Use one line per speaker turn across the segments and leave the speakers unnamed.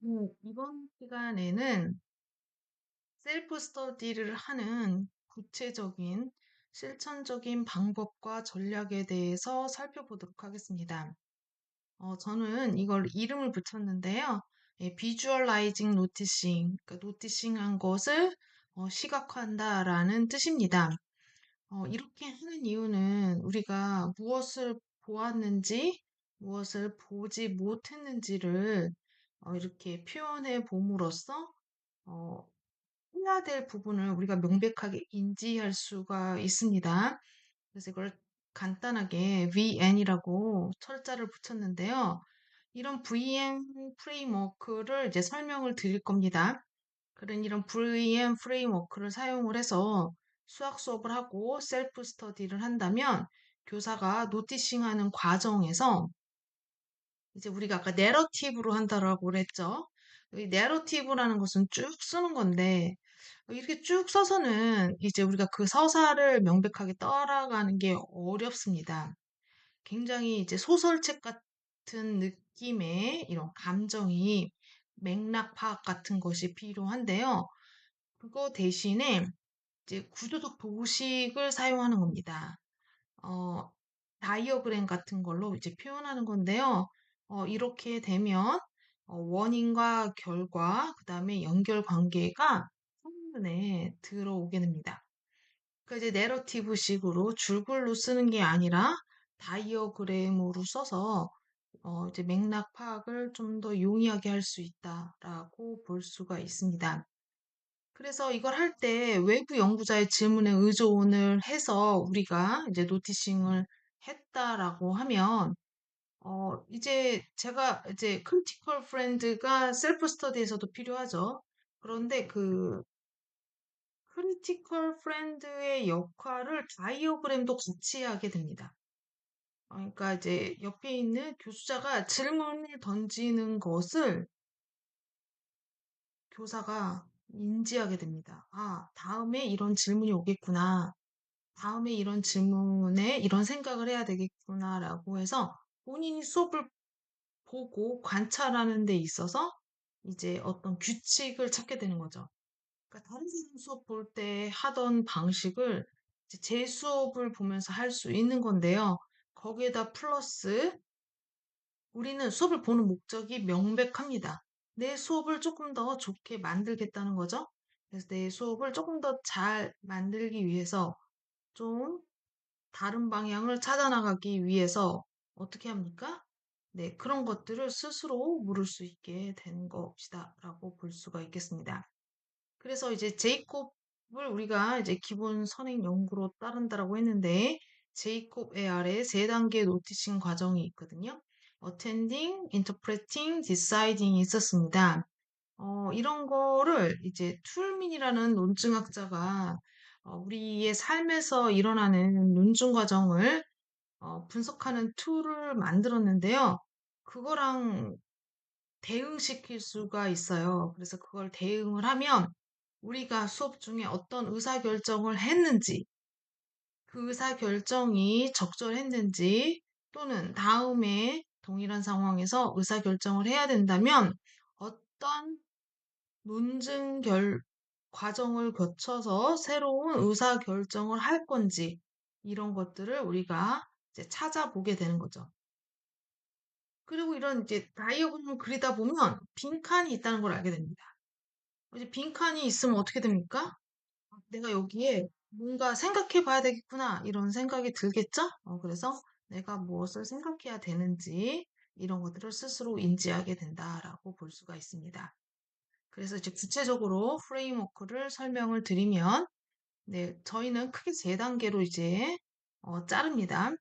이번 시간에는 셀프 스터디를 하는 구체적인 실천적인 방법과 전략에 대해서 살펴보도록 하겠습니다. 저는 이걸 이름을 붙였는데요. 비주얼라이징 노티싱, 그러니까 노티싱한 것을 시각화한다라는 뜻입니다. 이렇게 하는 이유는 우리가 무엇을 보았는지, 무엇을 보지 못했는지를 이렇게 표현해 봄으로써 어, 해야 될 부분을 우리가 명백하게 인지할 수가 있습니다. 그래서 이걸 간단하게 VN이라고 철자를 붙였는데요. 이런 VN 프레임워크를 이제 설명을 드릴 겁니다. 그런 이런 VN 프레임워크를 사용을 해서 수학 수업을 하고 셀프 스터디를 한다면 교사가 노티싱하는 과정에서 이제 우리가 아까 내러티브로 한다라고 그랬죠. 이 내러티브라는 것은 쭉 쓰는 건데 이렇게 쭉 써서는 이제 우리가 그 서사를 명백하게 따라가는 게 어렵습니다. 굉장히 이제 소설책 같은 느낌의 이런 감정이 맥락 파악 같은 것이 필요한데요. 그거 대신에 이제 구조적 도식을 사용하는 겁니다. 어, 다이어그램 같은 걸로 이제 표현하는 건데요. 이렇게 되면 원인과 결과, 그 다음에 연결 관계가 한눈에 들어오게 됩니다. 그러니까 이제 내러티브식으로 줄글로 쓰는 게 아니라 다이어그램으로 써서 이제 맥락 파악을 좀 더 용이하게 할 수 있다라고 볼 수가 있습니다. 그래서 이걸 할 때 외부 연구자의 질문에 의존을 해서 우리가 이제 노티싱을 했다라고 하면, 이제 제가 이제 크리티컬 프렌드가 셀프 스터디에서도 필요하죠. 그런데 그 크리티컬 프렌드의 역할을 다이어그램도 같이 하게 됩니다. 그러니까 이제 옆에 있는 교수자가 질문을 던지는 것을 교사가 인지하게 됩니다. 아, 다음에 이런 질문이 오겠구나. 다음에 이런 질문에 이런 생각을 해야 되겠구나라고 해서 본인이 수업을 보고 관찰하는 데 있어서 이제 어떤 규칙을 찾게 되는 거죠. 그러니까 다른 사람 수업 볼 때 하던 방식을 이제 제 수업을 보면서 할 수 있는 건데요. 거기에다 플러스 우리는 수업을 보는 목적이 명백합니다. 내 수업을 조금 더 좋게 만들겠다는 거죠. 그래서 내 수업을 조금 더 잘 만들기 위해서 좀 다른 방향을 찾아나가기 위해서 어떻게 합니까? 네, 그런 것들을 스스로 물을 수 있게 된 것이다라고 볼 수가 있겠습니다. 그래서 이제 제이콥을 우리가 이제 기본 선행 연구로 따른다라고 했는데 제이콥의 아래 세 단계 노티싱 과정이 있거든요. Attending, Interpreting, Deciding이 있었습니다. 이런 거를 이제 툴민이라는 논증학자가 우리의 삶에서 일어나는 논증 과정을 분석하는 툴을 만들었는데요. 그거랑 대응시킬 수가 있어요. 그래서 그걸 대응을 하면 우리가 수업 중에 어떤 의사결정을 했는지, 그 의사결정이 적절했는지, 또는 다음에 동일한 상황에서 의사결정을 해야 된다면 어떤 과정을 거쳐서 새로운 의사결정을 할 건지, 이런 것들을 우리가 이제 찾아보게 되는 거죠. 그리고 이런 이제 다이어그램을 그리다 보면 빈칸이 있다는 걸 알게 됩니다. 이제 빈칸이 있으면 어떻게 됩니까? 내가 여기에 뭔가 생각해 봐야 되겠구나, 이런 생각이 들겠죠? 그래서 내가 무엇을 생각해야 되는지, 이런 것들을 스스로 인지하게 된다라고 볼 수가 있습니다. 그래서 이제 구체적으로 프레임워크를 설명을 드리면, 네, 저희는 크게 세 단계로 이제, 자릅니다.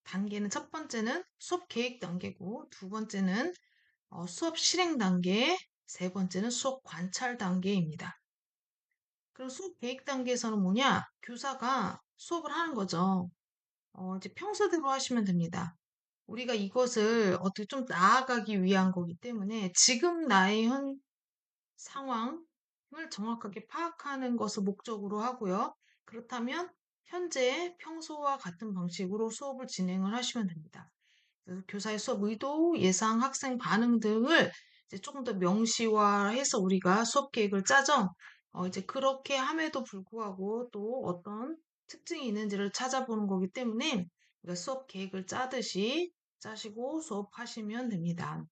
단계는 첫 번째는 수업 계획 단계고, 두 번째는 수업 실행 단계, 세 번째는 수업 관찰 단계입니다. 그럼 수업 계획 단계에서는 뭐냐? 교사가 수업을 하는 거죠. 이제 평소대로 하시면 됩니다. 우리가 이것을 어떻게 좀 나아가기 위한 거기 때문에 지금 나의 현 상황을 정확하게 파악하는 것을 목적으로 하고요. 그렇다면 현재 평소와 같은 방식으로 수업을 진행을 하시면 됩니다. 그래서 교사의 수업 의도, 예상, 학생 반응 등을 이제 조금 더 명시화해서 우리가 수업 계획을 짜죠. 이제 그렇게 함에도 불구하고 또 어떤 특징이 있는지를 찾아보는 거기 때문에 우리가 수업 계획을 짜듯이 짜시고 수업하시면 됩니다.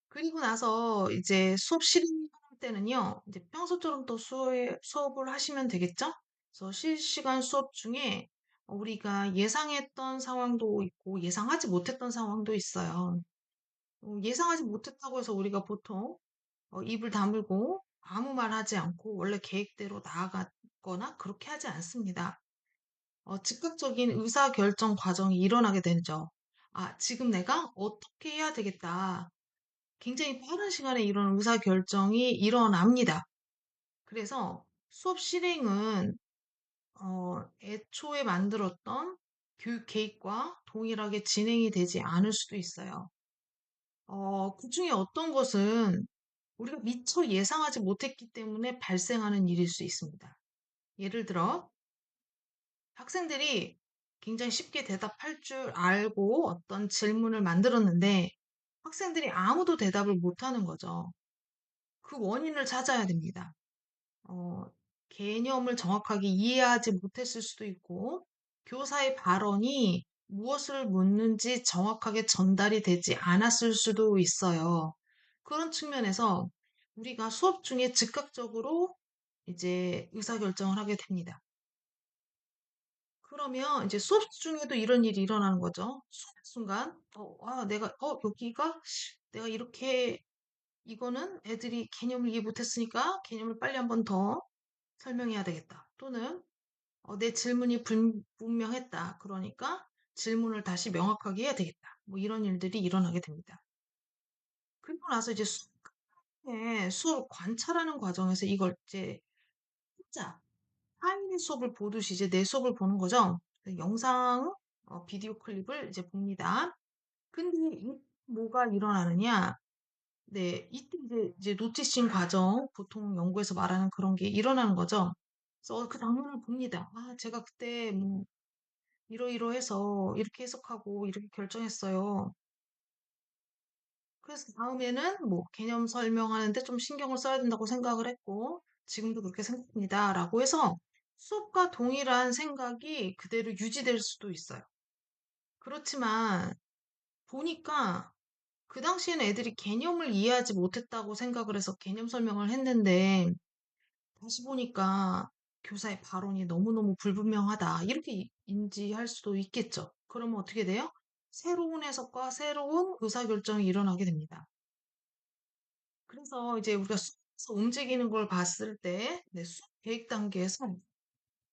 그리고 나서 이제 수업 실행할 때는요, 이제 평소처럼 또 수업을 하시면 되겠죠? 그래서 실시간 수업 중에 우리가 예상했던 상황도 있고 예상하지 못했던 상황도 있어요. 예상하지 못했다고 해서 우리가 보통 입을 다물고 아무 말 하지 않고 원래 계획대로 나아가거나 그렇게 하지 않습니다. 즉각적인 의사결정 과정이 일어나게 되죠. 아, 지금 내가 어떻게 해야 되겠다. 굉장히 빠른 시간에 이런 의사결정이 일어납니다. 그래서 수업 실행은 애초에 만들었던 교육 계획과 동일하게 진행이 되지 않을 수도 있어요. 그중에 어떤 것은 우리가 미처 예상하지 못했기 때문에 발생하는 일일 수 있습니다. 예를 들어 학생들이 굉장히 쉽게 대답할 줄 알고 어떤 질문을 만들었는데 학생들이 아무도 대답을 못하는 거죠. 그 원인을 찾아야 됩니다. 어, 개념을 정확하게 이해하지 못했을 수도 있고, 교사의 발언이 무엇을 묻는지 정확하게 전달이 되지 않았을 수도 있어요. 그런 측면에서 우리가 수업 중에 즉각적으로 이제 의사결정을 하게 됩니다. 그러면 이제 수업 중에도 이런 일이 일어나는 거죠. 수업 순간, 여기가 내가 이렇게 이거는 애들이 개념을 이해 못했으니까 개념을 빨리 한번 더 설명해야 되겠다. 또는 내 질문이 분명했다. 그러니까 질문을 다시 명확하게 해야 되겠다. 뭐 이런 일들이 일어나게 됩니다. 그리고 나서 이제 수업 관찰하는 과정에서 이걸 이제 혼자 타인의 수업을 보듯이 이제 내 수업을 보는 거죠. 영상, 비디오 클립을 이제 봅니다. 근데 이 뭐가 일어나느냐? 네, 이때 이제 노티싱 과정, 보통 연구에서 말하는 그런 게 일어나는 거죠. 그래서 그 장면을 봅니다. 아, 제가 그때 뭐 이러이러해서 이렇게 해석하고 이렇게 결정했어요. 그래서 다음에는 뭐 개념 설명하는데 좀 신경을 써야 된다고 생각을 했고 지금도 그렇게 생각합니다. 라고 해서 수업과 동일한 생각이 그대로 유지될 수도 있어요. 그렇지만 보니까 그 당시에는 애들이 개념을 이해하지 못했다고 생각을 해서 개념 설명을 했는데 다시 보니까 교사의 발언이 너무너무 불분명하다. 이렇게 인지할 수도 있겠죠. 그러면 어떻게 돼요? 새로운 해석과 새로운 의사결정이 일어나게 됩니다. 그래서 이제 우리가 수업에서 움직이는 걸 봤을 때, 네, 수업 계획 단계에서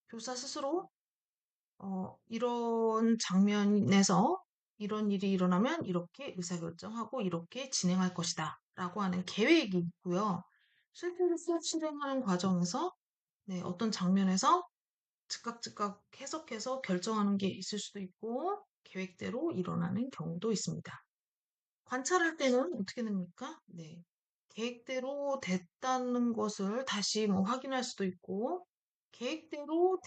교사 스스로 이런 장면에서 이런 일이 일어나면 이렇게 의사결정하고 이렇게 진행할 것이다. 라고 하는 계획이 있고요. 실제로 수업 실행하는 과정에서 네, 어떤 장면에서 즉각 해석해서 결정하는 게 있을 수도 있고, 계획대로 일어나는 경우도 있습니다. 관찰할 때는 어떻게 됩니까? 네. 계획대로 됐다는 것을 다시 뭐 확인할 수도 있고, 계획대로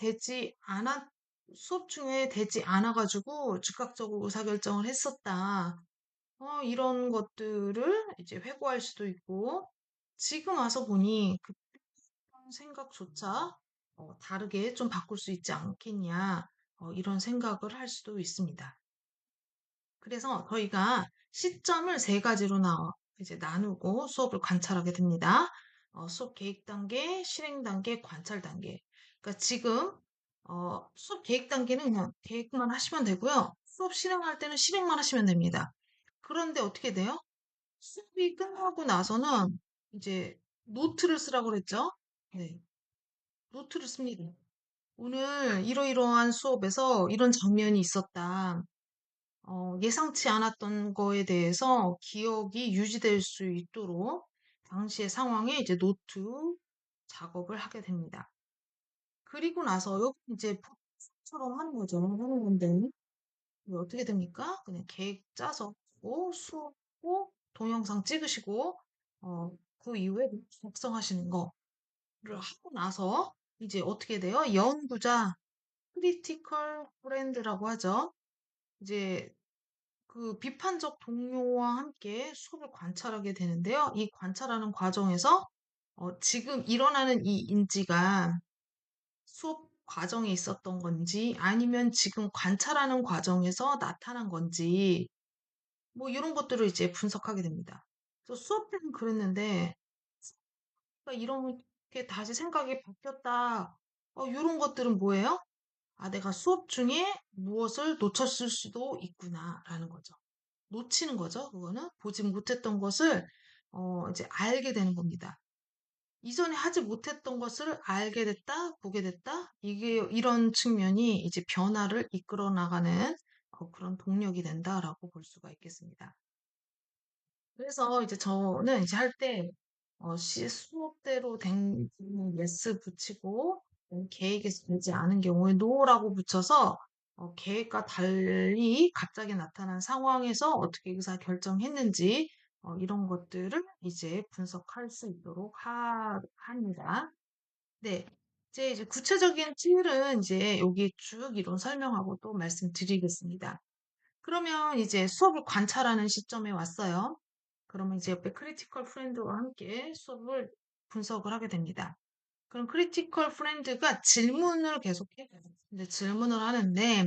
수업 중에 되지 않아가지고 즉각적으로 의사결정을 했었다. 이런 것들을 이제 회고할 수도 있고, 지금 와서 보니 그 생각조차 다르게 좀 바꿀 수 있지 않겠냐, 이런 생각을 할 수도 있습니다. 그래서 저희가 시점을 세 가지로 이제 나누고 수업을 관찰하게 됩니다. 수업 계획 단계, 실행 단계, 관찰 단계. 그러니까 지금 수업 계획 단계는 그냥 계획만 하시면 되고요. 수업 실행할 때는 실행만 하시면 됩니다. 그런데 어떻게 돼요? 수업이 끝나고 나서는 이제 노트를 쓰라고 그랬죠? 네, 노트를 씁니다. 오늘 이러이러한 수업에서 이런 장면이 있었다. 예상치 않았던 거에 대해서 기억이 유지될 수 있도록 당시의 상황에 이제 노트 작업을 하게 됩니다. 그리고 나서 여기 이제 포토처럼 하는 거죠. 하는 건데 이게 어떻게 됩니까? 그냥 계획 짜서 수고 동영상 찍으시고 그 이후에 작성하시는 거를 하고 나서 이제 어떻게 돼요? 연구자 크리티컬 프렌드라고 하죠. 이제 그 비판적 동료와 함께 수업을 관찰하게 되는데요. 이 관찰하는 과정에서 지금 일어나는 이 인지가 수업 과정에 있었던 건지 아니면 지금 관찰하는 과정에서 나타난 건지 뭐 이런 것들을 이제 분석하게 됩니다. 그래서 수업 때는 그랬는데 그러니까 이렇게 다시 생각이 바뀌었다. 이런 것들은 뭐예요? 아, 내가 수업 중에 무엇을 놓쳤을 수도 있구나라는 거죠. 놓치는 거죠. 그거는 보지 못했던 것을 이제 알게 되는 겁니다. 이전에 하지 못했던 것을 알게 됐다, 보게 됐다. 이게 이런 측면이 이제 변화를 이끌어 나가는 그런 동력이 된다라고 볼 수가 있겠습니다. 그래서 이제 저는 이제 할 때, 수업대로 된 예스 붙이고, 계획에서 되지 않은 경우에 노라고 붙여서, 계획과 달리 갑자기 나타난 상황에서 어떻게 의사 결정했는지, 이런 것들을 이제 분석할 수 있도록 합니다. 네. 이제 구체적인 팁은 이제 여기 쭉 이론 설명하고 또 말씀드리겠습니다. 그러면 이제 수업을 관찰하는 시점에 왔어요. 그러면 이제 옆에 크리티컬 프렌드와 함께 수업을 분석을 하게 됩니다. 그럼 크리티컬 프렌드가 질문을 계속해. 이제 질문을 하는데,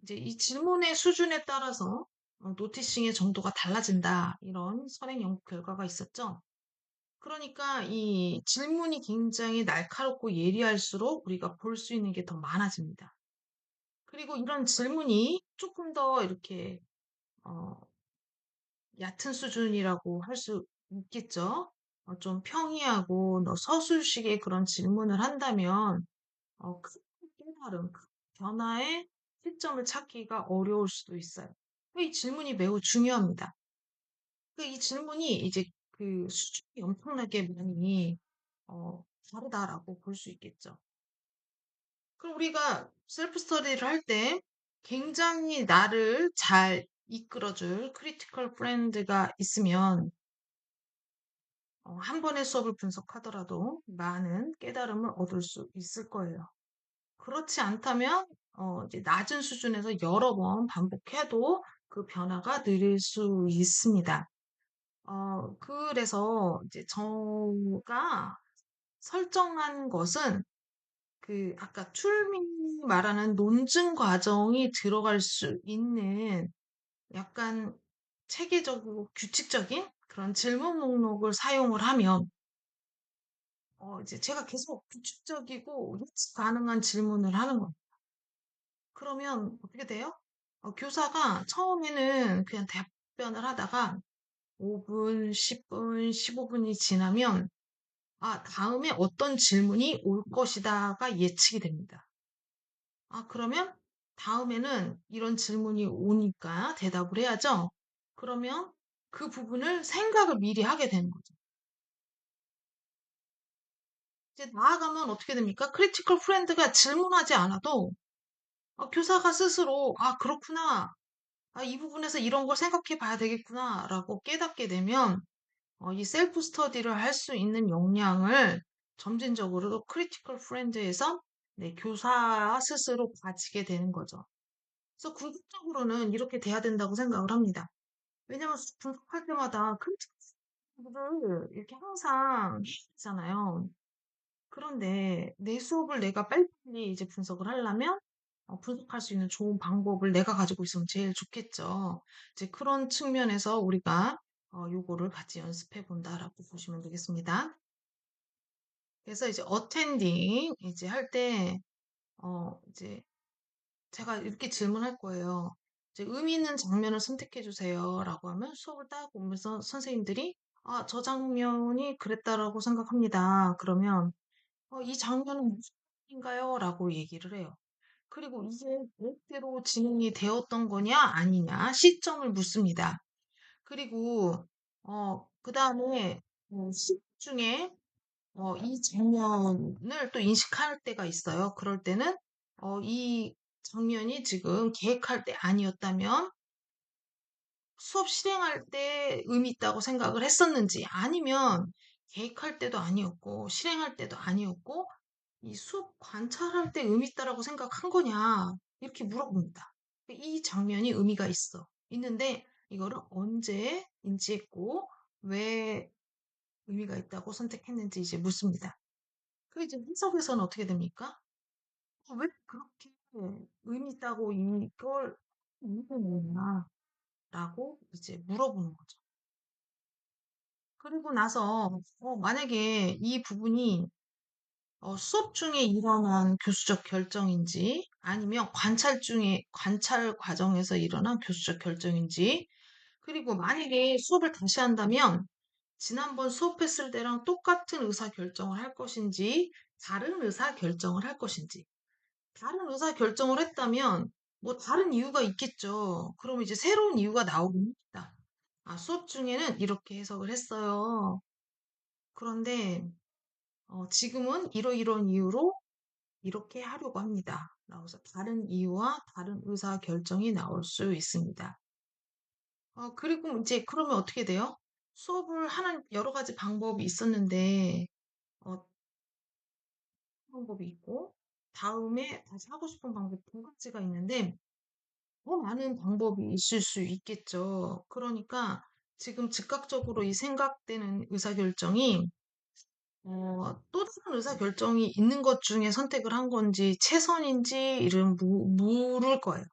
이제 이 질문의 수준에 따라서 노티싱의 정도가 달라진다. 이런 선행 연구 결과가 있었죠. 그러니까 이 질문이 굉장히 날카롭고 예리할수록 우리가 볼 수 있는 게 더 많아집니다. 그리고 이런 질문이 조금 더 이렇게 어, 얕은 수준이라고 할 수 있겠죠. 좀 평이하고 서술식의 그런 질문을 한다면 큰 깨달음, 큰 변화의 시점을 찾기가 어려울 수도 있어요. 이 질문이 매우 중요합니다. 이 질문이 이제 그 수준이 엄청나게 많이 다르다라고 볼 수 있겠죠. 그럼 우리가 셀프 스터디를 할 때 굉장히 나를 잘 이끌어줄 크리티컬 프렌드가 있으면 한 번의 수업을 분석하더라도 많은 깨달음을 얻을 수 있을 거예요. 그렇지 않다면 이제 낮은 수준에서 여러 번 반복해도 그 변화가 느릴 수 있습니다. 그래서 이제 저가 설정한 것은 그 아까 툴민이 말하는 논증 과정이 들어갈 수 있는 약간 체계적이고 규칙적인 그런 질문 목록을 사용을 하면 이제 제가 계속 규칙적이고 예측 가능한 질문을 하는 거예요. 그러면 어떻게 돼요? 교사가 처음에는 그냥 답변을 하다가 5분, 10분, 15분이 지나면 아, 다음에 어떤 질문이 올 것이다가 예측이 됩니다. 아, 그러면 다음에는 이런 질문이 오니까 대답을 해야죠. 그러면 그 부분을 생각을 미리 하게 되는 거죠. 이제 나아가면 어떻게 됩니까? 크리티컬 프렌드가 질문하지 않아도 교사가 스스로 아, 그렇구나. 아, 이 부분에서 이런 걸 생각해 봐야 되겠구나. 라고 깨닫게 되면 이 셀프 스터디를 할 수 있는 역량을 점진적으로 크리티컬 프렌드에서 네, 교사 스스로 가지게 되는 거죠. 그래서 궁극적으로는 이렇게 돼야 된다고 생각을 합니다. 왜냐면 분석할 때마다 크리티컬을 이렇게 항상 해야 되잖아요. 그런데 내 수업을 내가 빨리빨리 이제 분석을 하려면 분석할 수 있는 좋은 방법을 내가 가지고 있으면 제일 좋겠죠. 이제 그런 측면에서 우리가 요거를 같이 연습해 본다라고 보시면 되겠습니다. 그래서 이제 어텐딩 이제 할 때 이제 제가 이렇게 질문할 거예요. 이제 의미 있는 장면을 선택해 주세요라고 하면 수업을 딱 보면서 선생님들이 아, 저 장면이 그랬다라고 생각합니다. 그러면 이 장면은 무슨 말인가요? 라고 얘기를 해요. 그리고 이게 계획대로 진행이 되었던 거냐, 아니냐, 시점을 묻습니다. 그리고, 그 다음에, 시 중에, 이 장면을 또 인식할 때가 있어요. 그럴 때는, 이 장면이 지금 계획할 때 아니었다면, 수업 실행할 때 의미 있다고 생각을 했었는지, 아니면 계획할 때도 아니었고, 실행할 때도 아니었고, 이 수업 관찰할 때 의미 있다라고 생각한 거냐? 이렇게 물어봅니다. 이 장면이 의미가 있어. 있는데 이거를 언제 인지했고 왜 의미가 있다고 선택했는지 이제 묻습니다. 그 이제 해석에서는 어떻게 됩니까? 왜 그렇게 의미 있다고 이걸 이유는 라고 이제 물어보는 거죠. 그리고 나서 만약에 이 부분이 수업 중에 일어난 교수적 결정인지 아니면 관찰 과정에서 일어난 교수적 결정인지 그리고 만약에 수업을 다시 한다면 지난번 수업했을 때랑 똑같은 의사 결정을 할 것인지 다른 의사 결정을 할 것인지 다른 의사 결정을 했다면 뭐 다른 이유가 있겠죠. 그럼 이제 새로운 이유가 나오겠다. 아, 수업 중에는 이렇게 해석을 했어요. 그런데 지금은 이러이러한 이유로 이렇게 하려고 합니다. 라고 해서 다른 이유와 다른 의사 결정이 나올 수 있습니다. 그리고 이제 그러면 어떻게 돼요? 수업을 하는 여러 가지 방법이 있었는데, 방법이 있고, 다음에 다시 하고 싶은 방법 두 가지가 있는데, 더 많은 방법이 있을 수 있겠죠. 그러니까 지금 즉각적으로 이 생각되는 의사결정이 또 다른 의사결정이 있는 것 중에 선택을 한 건지 최선인지 이런 물을 거예요.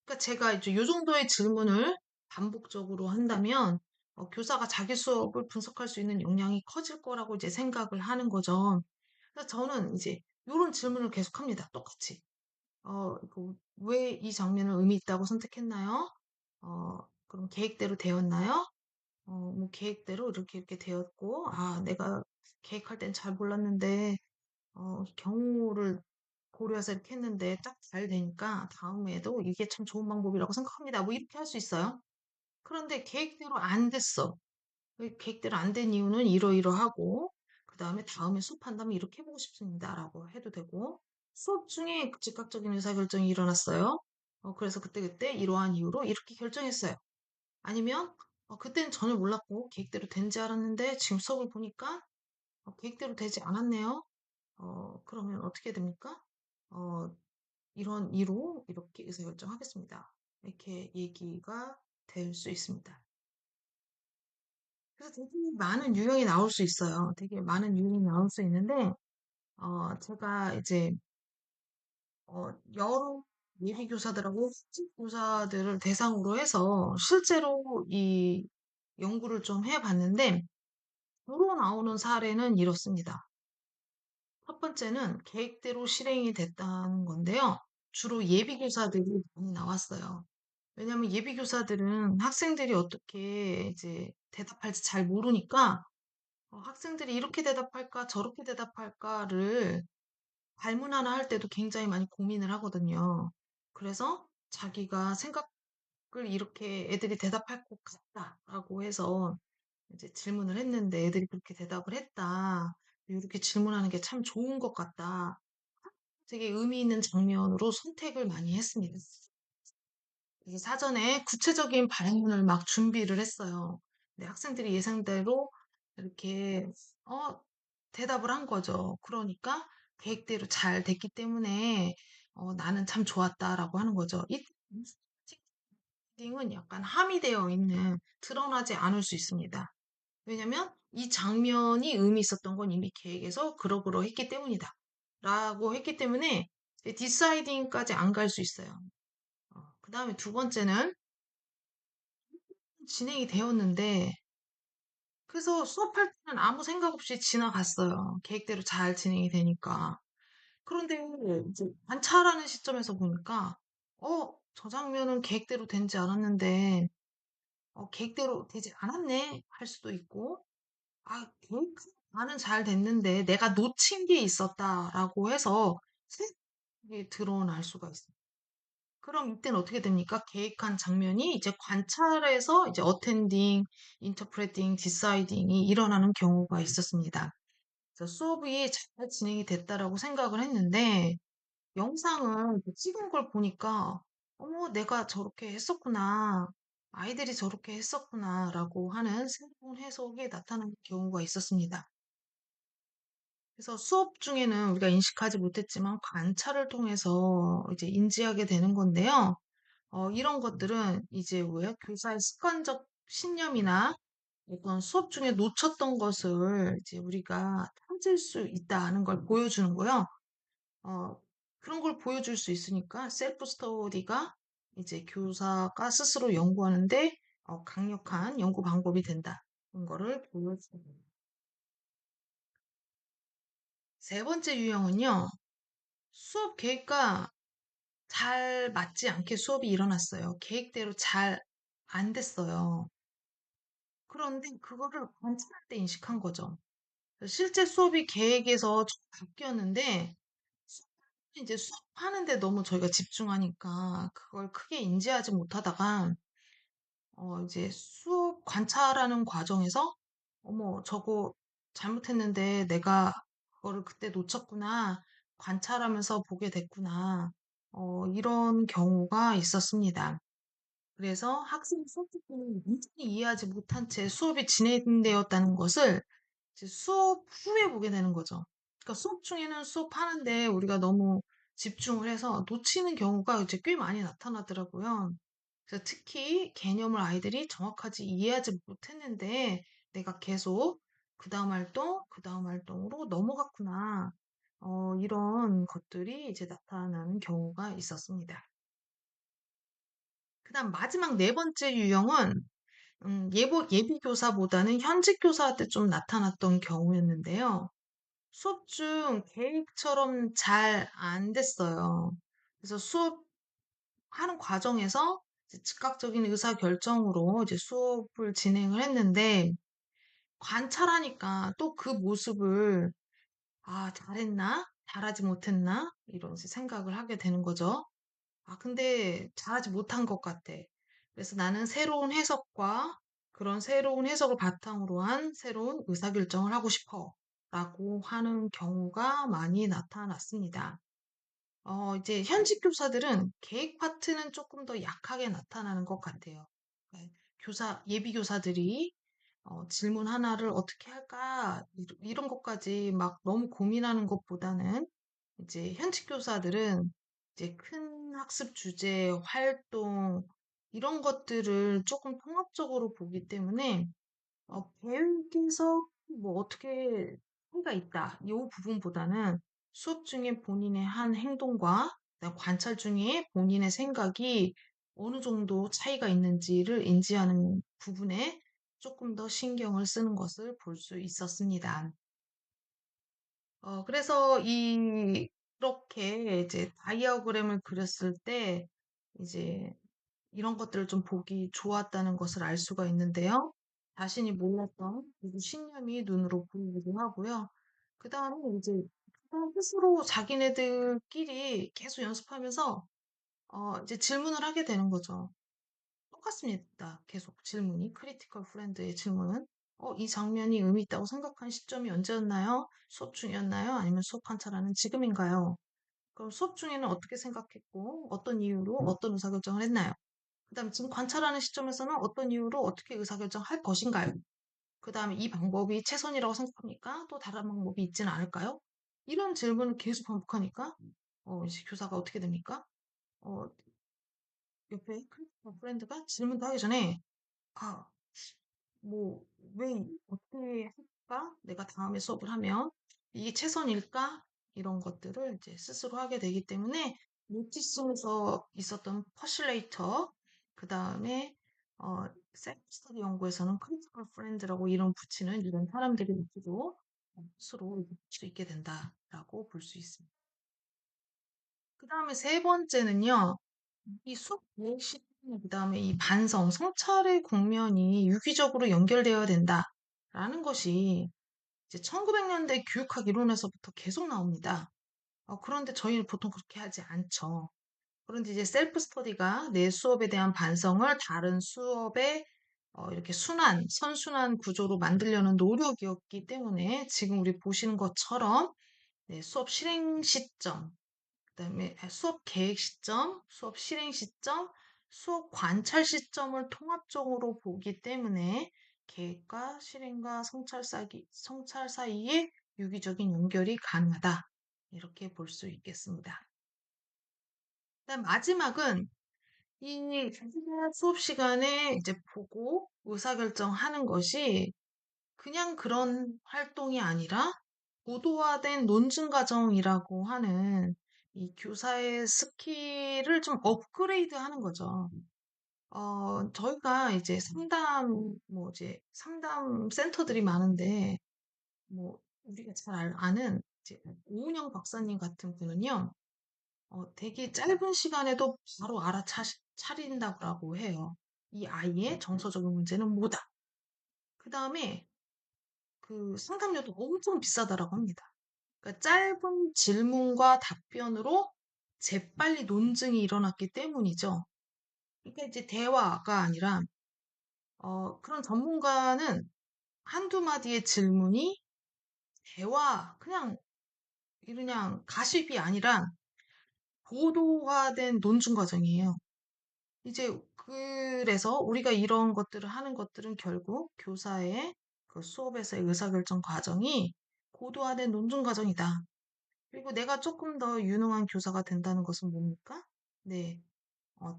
그러니까 제가 이제 요 정도의 질문을 반복적으로 한다면 교사가 자기 수업을 분석할 수 있는 역량이 커질 거라고 이제 생각을 하는 거죠. 그래서 저는 이제 요런 질문을 계속합니다. 똑같이. 왜 이 장면을 의미 있다고 선택했나요? 그럼 계획대로 되었나요? 뭐 계획대로 이렇게 되었고, 아, 내가 계획할 땐 잘 몰랐는데, 경우를 고려해서 이렇게 했는데 딱 잘 되니까 다음에도 이게 참 좋은 방법이라고 생각합니다. 뭐 이렇게 할 수 있어요. 그런데 계획대로 안 됐어. 그 계획대로 안 된 이유는 이러이러하고, 그 다음에 다음에 수업한다면 이렇게 해보고 싶습니다라고 해도 되고, 수업 중에 즉각적인 의사결정이 일어났어요. 그래서 그때그때 이러한 이유로 이렇게 결정했어요. 아니면, 그때는 전혀 몰랐고, 계획대로 된지 알았는데, 지금 수업을 보니까, 계획대로 되지 않았네요. 그러면 어떻게 됩니까? 어, 이런 이로 이렇게 의사결정하겠습니다. 이렇게 얘기가 될 수 있습니다. 그래서 되게 많은 유형이 나올 수 있어요. 되게 많은 유형이 나올 수 있는데, 제가 이제, 여러 예비교사들하고 실습교사들을 대상으로 해서 실제로 이 연구를 좀 해봤는데, 주로 나오는 사례는 이렇습니다. 첫 번째는 계획대로 실행이 됐다는 건데요. 주로 예비교사들이 많이 나왔어요. 왜냐하면 예비교사들은 학생들이 어떻게 이제 대답할지 잘 모르니까 학생들이 이렇게 대답할까 저렇게 대답할까를 발문 하나 할 때도 굉장히 많이 고민을 하거든요. 그래서 자기가 생각을 이렇게 애들이 대답할 것 같다라고 해서 이제 질문을 했는데 애들이 그렇게 대답을 했다. 이렇게 질문하는 게 참 좋은 것 같다. 되게 의미 있는 장면으로 선택을 많이 했습니다. 그래서 사전에 구체적인 발문을 막 준비를 했어요. 근데 학생들이 예상대로 이렇게 어, 대답을 한 거죠. 그러니까 계획대로 잘 됐기 때문에 나는 참 좋았다라고 하는 거죠. 이 팅은 약간 함의되어 있는 드러나지 않을 수 있습니다. 왜냐면 이 장면이 의미 있었던 건 이미 계획에서 그러그러 했기 때문이다. 라고 했기 때문에 디사이딩까지 안 갈 수 있어요. 그 다음에 두 번째는 진행이 되었는데 그래서 수업할 때는 아무 생각 없이 지나갔어요. 계획대로 잘 진행이 되니까. 그런데 이제 관찰하는 시점에서 보니까 저 장면은 계획대로 된지 않았는데 계획대로 되지 않았네 할 수도 있고 계획 나는 잘 됐는데 내가 놓친 게 있었다라고 해서 생각이 드러날 수가 있어요. 그럼 이때는 어떻게 됩니까? 계획한 장면이 이제 관찰에서 이제 어텐딩, 인터프레팅, 디사이딩이 일어나는 경우가 있었습니다. 그래서 수업이 잘 진행이 됐다라고 생각을 했는데 영상을 이렇게 찍은 걸 보니까 어머 내가 저렇게 했었구나. 아이들이 저렇게 했었구나라고 하는 새로운 해석이 나타나는 경우가 있었습니다. 그래서 수업 중에는 우리가 인식하지 못했지만 관찰을 통해서 이제 인지하게 되는 건데요. 이런 것들은 이제 왜 교사의 습관적 신념이나 어떤 수업 중에 놓쳤던 것을 이제 우리가 찾을 수 있다는 걸 보여주는 거요. 어, 그런 걸 보여줄 수 있으니까 셀프 스터디가 이제 교사가 스스로 연구하는데 강력한 연구 방법이 된다. 그런 거를 보여줍니다. 세 번째 유형은요, 수업 계획과 잘 맞지 않게 수업이 일어났어요. 계획대로 잘 안 됐어요. 그런데 그거를 관찰할 때 인식한 거죠. 실제 수업이 계획에서 좀 바뀌었는데, 이제 수업하는데 너무 저희가 집중하니까 그걸 크게 인지하지 못하다가 이제 수업 관찰하는 과정에서 어머 저거 잘못했는데 내가 그거를 그때 놓쳤구나 관찰하면서 보게 됐구나 이런 경우가 있었습니다. 그래서 학생이 수업 듣기는 완전히 이해하지 못한 채 수업이 진행되었다는 것을 이제 수업 후에 보게 되는 거죠. 그러니까 수업 중에는 수업하는데 우리가 너무 집중을 해서 놓치는 경우가 이제 꽤 많이 나타나더라고요. 그래서 특히 개념을 아이들이 정확하게 이해하지 못했는데 내가 계속 그 다음 활동, 그 다음 활동으로 넘어갔구나. 이런 것들이 이제 나타나는 경우가 있었습니다. 그 다음 마지막 네 번째 유형은 예비 교사보다는 현직 교사한테 좀 나타났던 경우였는데요. 수업 중 계획처럼 잘 안 됐어요. 그래서 수업하는 과정에서 이제 즉각적인 의사 결정으로 이제 수업을 진행을 했는데 관찰하니까 또 그 모습을 아, 잘했나? 잘하지 못했나? 이런 생각을 하게 되는 거죠. 아, 근데 잘하지 못한 것 같아. 그래서 나는 새로운 해석과 그런 새로운 해석을 바탕으로 한 새로운 의사결정을 하고 싶어. 라고 하는 경우가 많이 나타났습니다. 이제 현직 교사들은 계획 파트는 조금 더 약하게 나타나는 것 같아요. 네, 예비 교사들이 질문 하나를 어떻게 할까? 이런 것까지 막 너무 고민하는 것보다는 이제 현직 교사들은 이제 큰 학습 주제, 활동, 이런 것들을 조금 통합적으로 보기 때문에 계획에서 뭐 어떻게 차이가 있다. 이 부분보다는 수업 중에 본인의 한 행동과 그다음 관찰 중에 본인의 생각이 어느 정도 차이가 있는지를 인지하는 부분에 조금 더 신경을 쓰는 것을 볼 수 있었습니다. 그래서 이렇게 이제 다이어그램을 그렸을 때 이제 이런 것들을 좀 보기 좋았다는 것을 알 수가 있는데요. 자신이 몰랐던 그리고 신념이 눈으로 보이기도 하고요. 그 다음에 이제 그냥 스스로 자기네들끼리 계속 연습하면서 이제 질문을 하게 되는 거죠. 똑같습니다. 계속 질문이 크리티컬 프렌드의 질문은 이 장면이 의미 있다고 생각한 시점이 언제였나요? 수업 중이었나요? 아니면 수업 관찰하는 지금인가요? 그럼 수업 중에는 어떻게 생각했고 어떤 이유로 어떤 의사결정을 했나요? 그다음에 지금 관찰하는 시점에서는 어떤 이유로 어떻게 의사결정할 것인가요? 그다음에 이 방법이 최선이라고 생각합니까? 또 다른 방법이 있지는 않을까요? 이런 질문을 계속 반복하니까 이제 교사가 어떻게 됩니까? 어, 옆에 크리스마 프렌드가 질문도 하기 전에 아, 뭐, 왜, 어떻게 할까? 내가 다음에 수업을 하면 이게 최선일까? 이런 것들을 이제 스스로 하게 되기 때문에 노티스에서 있었던 퍼슐레이터, 그 다음에 셀프 스터디 연구에서는 크리티컬 프렌드라고 이름 붙이는 이런 사람들이 스스로 스스로 느낄 수 있게 된다라고 볼 수 있습니다. 그 다음에 세 번째는요, 이 수업 계획 시그 다음에 이 반성, 성찰의 국면이 유기적으로 연결되어야 된다라는 것이 이제 1900년대 교육학 이론에서부터 계속 나옵니다. 그런데 저희는 보통 그렇게 하지 않죠. 그런데 이제 셀프 스터디가 내 수업에 대한 반성을 다른 수업에 이렇게 선순환 구조로 만들려는 노력이었기 때문에 지금 우리 보시는 것처럼 네, 수업 실행 시점, 그다음에 수업 계획 시점, 수업 실행 시점, 수업 관찰 시점을 통합적으로 보기 때문에 계획과 실행과 성찰 사이에 유기적인 연결이 가능하다. 이렇게 볼 수 있겠습니다. 그다음 마지막은 이 수업 시간에 이제 보고 의사결정하는 것이 그냥 그런 활동이 아니라 고도화된 논증 과정이라고 하는 이 교사의 스킬을 좀 업그레이드 하는 거죠. 저희가 이제 이제 상담 센터들이 많은데, 우리가 잘 아는 이제 오은영 박사님 같은 분은요, 되게 짧은 시간에도 바로 차린다고 해요. 이 아이의 정서적인 문제는 뭐다. 그 다음에 그 상담료도 엄청 비싸다라고 합니다. 그러니까 짧은 질문과 답변으로 재빨리 논증이 일어났기 때문이죠. 그러니까 이제 대화가 아니라, 그런 전문가는 한두 마디의 질문이 그냥 가십이 아니라 고도화된 논증 과정이에요. 이제 그래서 우리가 이런 것들을 하는 것들은 결국 교사의 그 수업에서의 의사결정 과정이 고도화된 논증 과정이다. 그리고 내가 조금 더 유능한 교사가 된다는 것은 뭡니까? 네,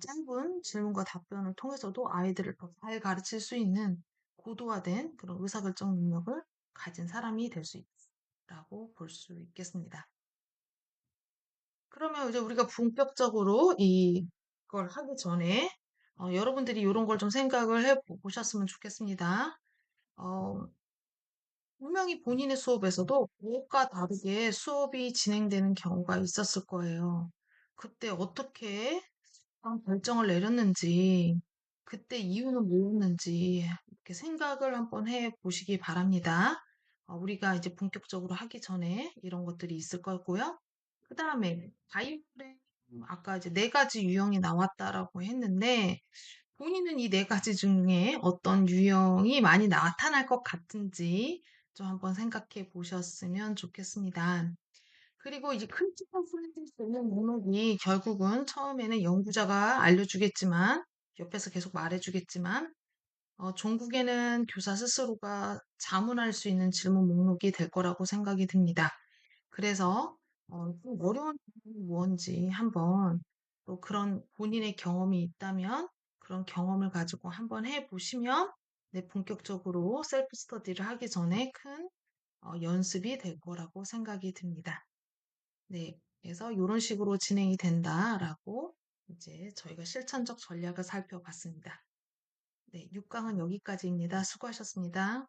짧은 질문과 답변을 통해서도 아이들을 더 잘 가르칠 수 있는 고도화된 그런 의사결정 능력을 가진 사람이 될 수 있다고 볼 수 있겠습니다. 그러면 이제 우리가 본격적으로 이걸 하기 전에 여러분들이 이런 걸 좀 생각을 해 보셨으면 좋겠습니다. 어, 분명히 본인의 수업에서도 그것과 다르게 수업이 진행되는 경우가 있었을 거예요. 그때 어떻게 결정을 내렸는지, 그때 이유는 뭐였는지 이렇게 생각을 한번 해 보시기 바랍니다. 우리가 이제 본격적으로 하기 전에 이런 것들이 있을 거고요. 그 다음에 바이올렛 아까 이제 네 가지 유형이 나왔다라고 했는데 본인은 이 네 가지 중에 어떤 유형이 많이 나타날 것 같은지 좀 한번 생각해 보셨으면 좋겠습니다. 그리고 이제 크리티컬 프렌즈 쓰는 목록이 결국은 처음에는 연구자가 알려주겠지만 옆에서 계속 말해주겠지만 종국에는 교사 스스로가 자문할 수 있는 질문 목록이 될 거라고 생각이 듭니다. 그래서 좀 어려운 질문이 뭔지 한번 또 그런 본인의 경험이 있다면 그런 경험을 가지고 한번 해보시면 본격적으로 셀프 스터디를 하기 전에 큰 연습이 될 거라고 생각이 듭니다. 네, 그래서 이런 식으로 진행이 된다라고 이제 저희가 실천적 전략을 살펴봤습니다. 네, 6강은 여기까지입니다. 수고하셨습니다.